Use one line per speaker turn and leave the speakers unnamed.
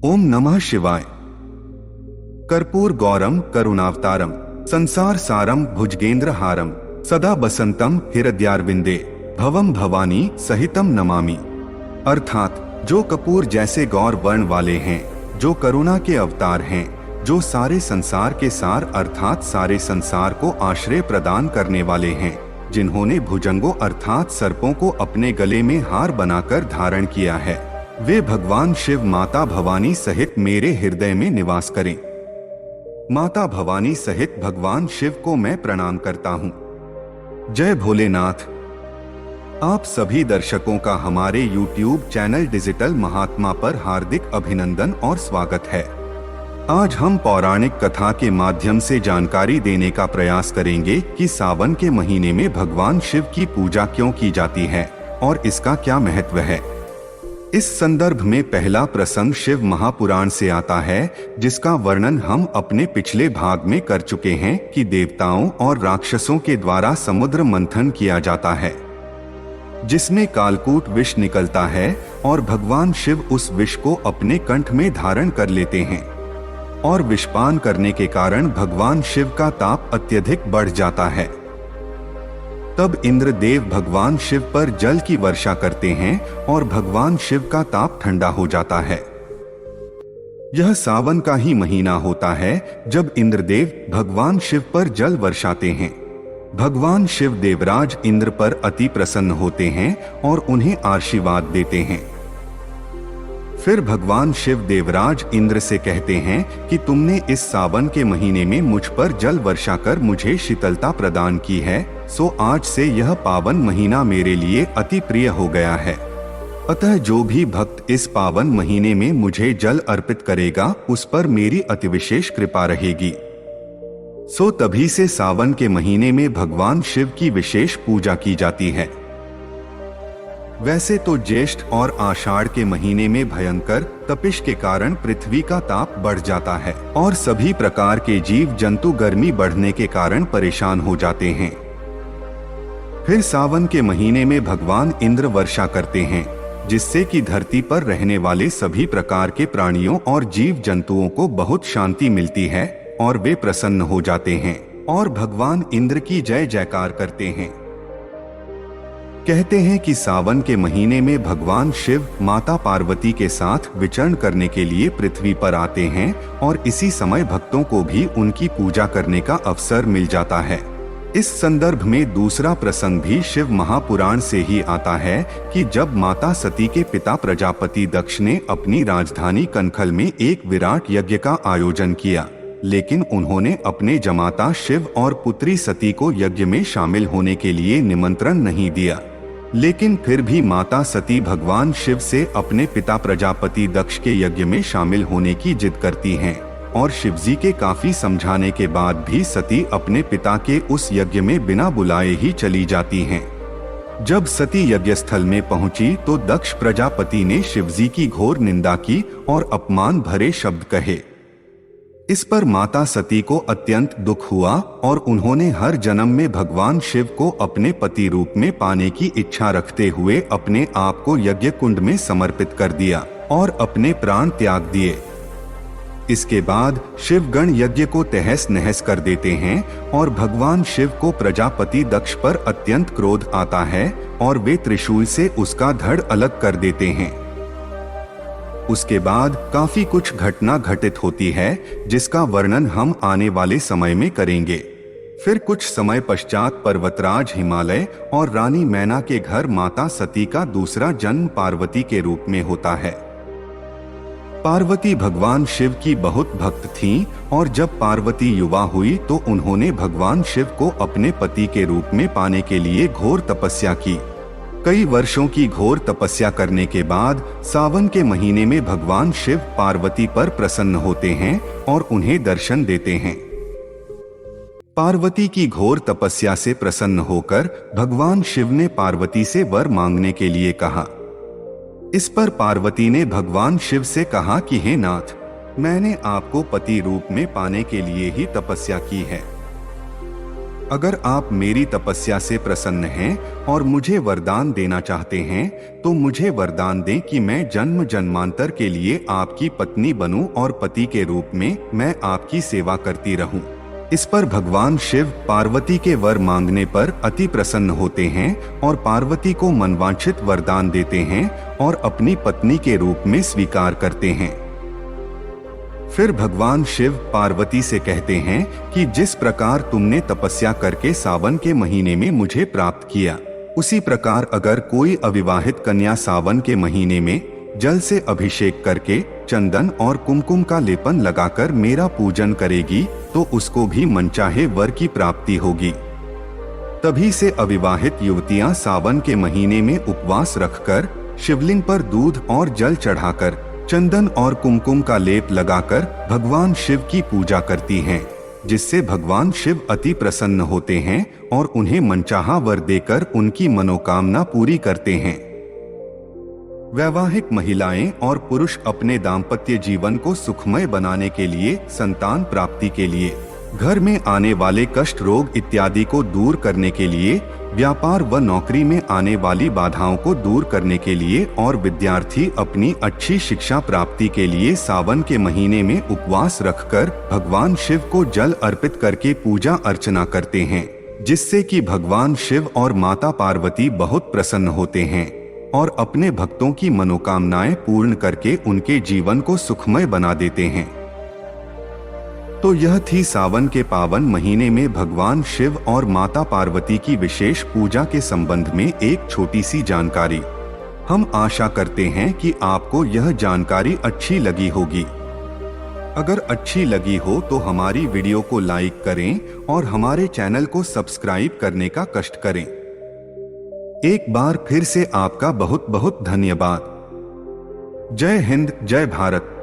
ओम नमः शिवाय। कर्पूर गौरम करुणावतारम संसार सारम भुजगेंद्र हारम सदा बसंतम हृदयारविंदे भवम भवानी सहितम नमामि। अर्थात जो कपूर जैसे गौर वर्ण वाले हैं, जो करुणा के अवतार हैं, जो सारे संसार के सार अर्थात सारे संसार को आश्रय प्रदान करने वाले हैं, जिन्होंने भुजंगों अर्थात सर्पों को अपने गले में हार बनाकर धारण किया है, वे भगवान शिव माता भवानी सहित मेरे हृदय में निवास करें। माता भवानी सहित भगवान शिव को मैं प्रणाम करता हूँ। जय भोलेनाथ। आप सभी दर्शकों का हमारे YouTube चैनल डिजिटल महात्मा पर हार्दिक अभिनंदन और स्वागत है। आज हम पौराणिक कथा के माध्यम से जानकारी देने का प्रयास करेंगे कि सावन के महीने में भगवान शिव की पूजा क्यों की जाती है और इसका क्या महत्व है। इस संदर्भ में पहला प्रसंग शिव महापुराण से आता है, जिसका वर्णन हम अपने पिछले भाग में कर चुके हैं कि देवताओं और राक्षसों के द्वारा समुद्र मंथन किया जाता है, जिसमें कालकूट विष निकलता है और भगवान शिव उस विष को अपने कंठ में धारण कर लेते हैं और विषपान करने के कारण भगवान शिव का ताप अत्यधिक बढ़ जाता है। तब इंद्रदेव भगवान शिव पर जल की वर्षा करते हैं और भगवान शिव का ताप ठंडा हो जाता है। यह सावन का ही महीना होता है जब इंद्रदेव भगवान शिव पर जल वर्षाते हैं। भगवान शिव देवराज इंद्र पर अति प्रसन्न होते हैं और उन्हें आशीर्वाद देते हैं। फिर भगवान शिव देवराज इंद्र से कहते हैं कि तुमने इस सावन के महीने में मुझ पर जल वर्षा कर मुझे शीतलता प्रदान की है, सो आज से यह पावन महीना मेरे लिए अति प्रिय हो गया है। अतः जो भी भक्त इस पावन महीने में मुझे जल अर्पित करेगा, उस पर मेरी अतिविशेष कृपा रहेगी। सो तभी से सावन के महीने में भगवान शिव की विशेष पूजा की जाती है। वैसे तो ज्येष्ठ और आषाढ़ के महीने में भयंकर तपिश के कारण पृथ्वी का ताप बढ़ जाता है और सभी प्रकार के जीव जंतु गर्मी बढ़ने के कारण परेशान हो जाते हैं। फिर सावन के महीने में भगवान इंद्र वर्षा करते हैं, जिससे कि धरती पर रहने वाले सभी प्रकार के प्राणियों और जीव जंतुओं को बहुत शांति मिलती है और वे प्रसन्न हो जाते हैं और भगवान इंद्र की जय जयकार करते हैं। कहते हैं कि सावन के महीने में भगवान शिव माता पार्वती के साथ विचरण करने के लिए पृथ्वी पर आते हैं और इसी समय भक्तों को भी उनकी पूजा करने का अवसर मिल जाता है। इस संदर्भ में दूसरा प्रसंग भी शिव महापुराण से ही आता है कि जब माता सती के पिता प्रजापति दक्ष ने अपनी राजधानी कनखल में एक विराट यज्ञ का आयोजन किया, लेकिन उन्होंने अपने जमाता शिव और पुत्री सती को यज्ञ में शामिल होने के लिए निमंत्रण नहीं दिया। लेकिन फिर भी माता सती भगवान शिव से अपने पिता प्रजापति दक्ष के यज्ञ में शामिल होने की जिद करती हैं और शिवजी के काफी समझाने के बाद भी सती अपने पिता के उस यज्ञ में बिना बुलाए ही चली जाती हैं। जब सती यज्ञ स्थल में पहुंची तो दक्ष प्रजापति ने शिवजी की घोर निंदा की और अपमान भरे शब्द कहे। इस पर माता सती को अत्यंत दुख हुआ और उन्होंने हर जन्म में भगवान शिव को अपने पति रूप में पाने की इच्छा रखते हुए अपने आप को यज्ञ कुंड में समर्पित कर दिया और अपने प्राण त्याग दिए। इसके बाद शिवगण यज्ञ को तहस नहस कर देते हैं और भगवान शिव को प्रजापति दक्ष पर अत्यंत क्रोध आता है और वे त्रिशूल से उसका धड़ अलग कर देते हैं। उसके बाद काफी कुछ घटना घटित होती है, जिसका वर्णन हम आने वाले समय में करेंगे। फिर कुछ समय पश्चात पर्वतराज हिमालय और रानी मैना के घर माता सती का दूसरा जन्म पार्वती के रूप में होता है। पार्वती भगवान शिव की बहुत भक्त थीं और जब पार्वती युवा हुई तो उन्होंने भगवान शिव को अपने पति के रूप में पाने के लिए घोर तपस्या की। कई वर्षों की घोर तपस्या करने के बाद सावन के महीने में भगवान शिव पार्वती पर प्रसन्न होते हैं और उन्हें दर्शन देते हैं। पार्वती की घोर तपस्या से प्रसन्न होकर भगवान शिव ने पार्वती से वर मांगने के लिए कहा। इस पर पार्वती ने भगवान शिव से कहा कि हे नाथ, मैंने आपको पति रूप में पाने के लिए ही तपस्या की है। अगर आप मेरी तपस्या से प्रसन्न हैं और मुझे वरदान देना चाहते हैं तो मुझे वरदान दें कि मैं जन्म जन्मांतर के लिए आपकी पत्नी बनूं और पति के रूप में मैं आपकी सेवा करती रहूं। इस पर भगवान शिव पार्वती के वर मांगने पर अति प्रसन्न होते हैं और पार्वती को मनवांछित वरदान देते हैं और अपनी पत्नी के रूप में स्वीकार करते हैं। फिर भगवान शिव पार्वती से कहते हैं कि जिस प्रकार तुमने तपस्या करके सावन के महीने में मुझे प्राप्त किया, उसी प्रकार अगर कोई अविवाहित कन्या सावन के महीने में जल से अभिषेक करके चंदन और कुमकुम का लेपन लगाकर मेरा पूजन करेगी तो उसको भी मनचाहे वर की प्राप्ति होगी। तभी से अविवाहित युवतियां सावन के महीने में उपवास रखकर शिवलिंग पर दूध और जल चढ़ाकर चंदन और कुमकुम का लेप लगाकर भगवान शिव की पूजा करती हैं, जिससे भगवान शिव अति प्रसन्न होते हैं और उन्हें मनचाहा वर देकर उनकी मनोकामना पूरी करते हैं। वैवाहिक महिलाएं और पुरुष अपने दाम्पत्य जीवन को सुखमय बनाने के लिए, संतान प्राप्ति के लिए, घर में आने वाले कष्ट रोग इत्यादि को दूर करने के लिए, व्यापार व नौकरी में आने वाली बाधाओं को दूर करने के लिए और विद्यार्थी अपनी अच्छी शिक्षा प्राप्ति के लिए सावन के महीने में उपवास रखकर भगवान शिव को जल अर्पित करके पूजा अर्चना करते हैं, जिससे कि भगवान शिव और माता पार्वती बहुत प्रसन्न होते हैं और अपने भक्तों की मनोकामनाएं पूर्ण करके उनके जीवन को सुखमय बना देते हैं। तो यह थी सावन के पावन महीने में भगवान शिव और माता पार्वती की विशेष पूजा के संबंध में एक छोटी सी जानकारी। हम आशा करते हैं कि आपको यह जानकारी अच्छी लगी होगी। अगर अच्छी लगी हो तो हमारी वीडियो को लाइक करें और हमारे चैनल को सब्सक्राइब करने का कष्ट करें। एक बार फिर से आपका बहुत बहुत धन्यवाद। जय हिंद, जय भारत।